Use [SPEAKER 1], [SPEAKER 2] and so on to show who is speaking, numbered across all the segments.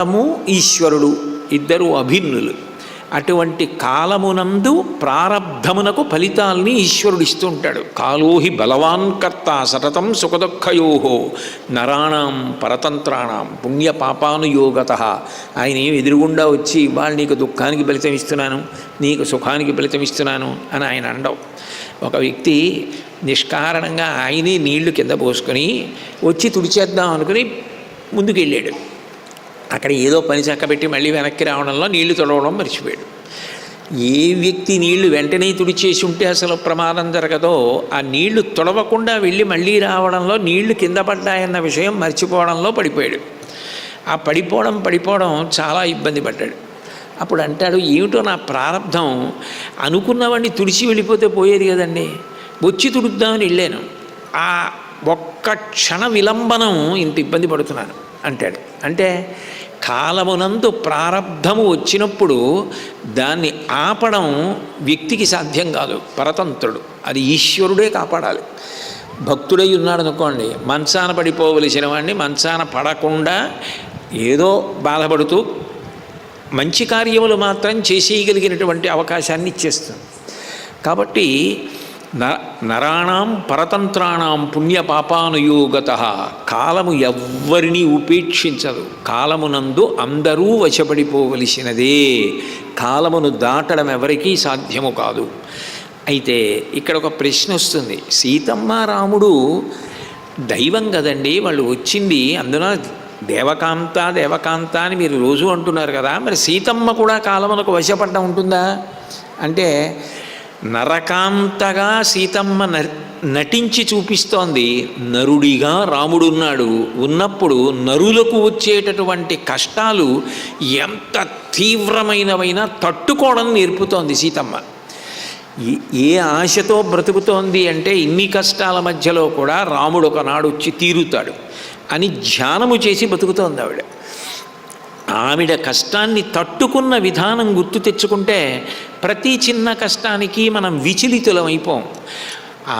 [SPEAKER 1] కాలము ఈశ్వరుడు ఇద్దరు అభిన్నులు. అటువంటి కాలమునందు ప్రారబ్ధమునకు ఫలితాల్ని ఈశ్వరుడు ఇస్తూ ఉంటాడు. కాలోహి బలవాన్ కర్త సతతం సుఖదుఃఖయోహో నరాణం పరతంత్రాణం పుణ్యపాపానుయోగత. ఆయన ఏమి ఎదురుగుండా వచ్చి వాళ్ళు నీకు దుఃఖానికి ఫలితం ఇస్తున్నాను, నీకు సుఖానికి ఫలితం ఇస్తున్నాను అని ఆయన అండవు. ఒక వ్యక్తి నిష్కారణంగా ఆయనే నీళ్లు కింద పోసుకొని వచ్చి తుడిచేద్దాం అనుకుని ముందుకు వెళ్ళాడు. అక్కడ ఏదో పని చక్కబెట్టి మళ్ళీ వెనక్కి రావడంలో నీళ్లు తొడవడం మర్చిపోయాడు. ఏ వ్యక్తి నీళ్లు వెంటనే తుడిచేసి ఉంటే అసలు ప్రమాదం జరగదో, ఆ నీళ్లు తొడవకుండా వెళ్ళి మళ్ళీ రావడంలో నీళ్లు కింద పడ్డాయన్న విషయం మర్చిపోవడంలో పడిపోయాడు. ఆ పడిపోవడం చాలా ఇబ్బంది పడ్డాడు. అప్పుడు అంటాడు, ఏమిటో నా ప్రారంధం, అనుకున్నవాడిని తుడిచి వెళ్ళిపోతే పోయేది కదండి, వచ్చి తుడుద్దామని వెళ్ళాను, ఆ ఒక్క క్షణ విలంబనం ఇంత ఇబ్బంది పడుతున్నాను అంటాడు. అంటే కాలమునందు ప్రారబ్ధము వచ్చినప్పుడు దాన్ని ఆపడం వ్యక్తికి సాధ్యం కాదు, పరతంత్రుడు, అది ఈశ్వరుడే కాపాడాలి. భక్తుడై ఉన్నాడు అనుకోండి, మంచాన పడిపోవలసిన వాడిని మంచాన పడకుండా ఏదో బాధపడుతూ మంచి కార్యములు మాత్రం చేసేయగలిగినటువంటి అవకాశాన్ని ఇచ్చేస్తుంది. కాబట్టి నరాణం పరతంత్రాణం పుణ్యపాపానుయోగత. కాలము ఎవ్వరినీ ఉపేక్షించదు. కాలమునందు అందరూ వశపడిపోవలసినదే. కాలమును దాటడం ఎవరికీ సాధ్యము కాదు. అయితే ఇక్కడ ఒక ప్రశ్న వస్తుంది. సీతమ్మ రాముడు దైవం కదండి, వాళ్ళు వచ్చింది అందున దేవకాంత అని మీరు రోజు అంటున్నారు కదా, మరి సీతమ్మ కూడా కాలమునకు వశపడ్డ ఉంటుందా అంటే, నరకాంతగా సీతమ్మ నటించి చూపిస్తోంది. నరుడిగా రాముడున్నాడు. ఉన్నప్పుడు నరులకు వచ్చేటటువంటి కష్టాలు ఎంత తీవ్రమైనవైనా తట్టుకోవడం నేర్పుతోంది సీతమ్మ. ఏ ఆశతో బ్రతుకుతోంది అంటే, ఇన్ని కష్టాల మధ్యలో కూడా రాముడు ఒకనాడు వచ్చి తీరుతాడు అని ధ్యానము చేసి బతుకుతోంది ఆవిడ. ఆవిడ కష్టాన్ని తట్టుకున్న విధానం గుర్తు తెచ్చుకుంటే ప్రతి చిన్న కష్టానికి మనం విచలితులమైపోం.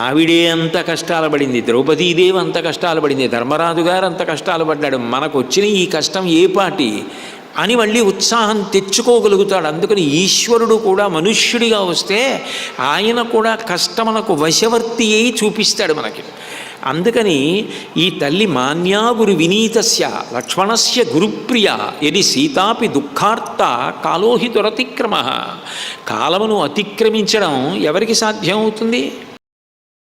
[SPEAKER 1] ఆవిడే అంత కష్టాలు పడింది, ద్రౌపదీదేవి అంత కష్టాలు పడింది, ధర్మరాజు గారు అంత కష్టాలు పడ్డాడు, మనకు వచ్చిన ఈ కష్టం ఏ పాటి అని మళ్ళీ ఉత్సాహం తెచ్చుకోగలుగుతాడు. అందుకని ఈశ్వరుడు కూడా మనుష్యుడిగా వస్తే ఆయన కూడా కష్టమునకు వశవర్తి అయి చూపిస్తాడు మనకి. అందుకని ఈ తల్లి మాన్యా గురు వినీతస్య లక్ష్మణస్య గురుప్రియ యది సీతాపి దుఃఖార్త కాలోహి దురతిక్రమ. కాలమును అతిక్రమించడం ఎవరికి సాధ్యం అవుతుంది?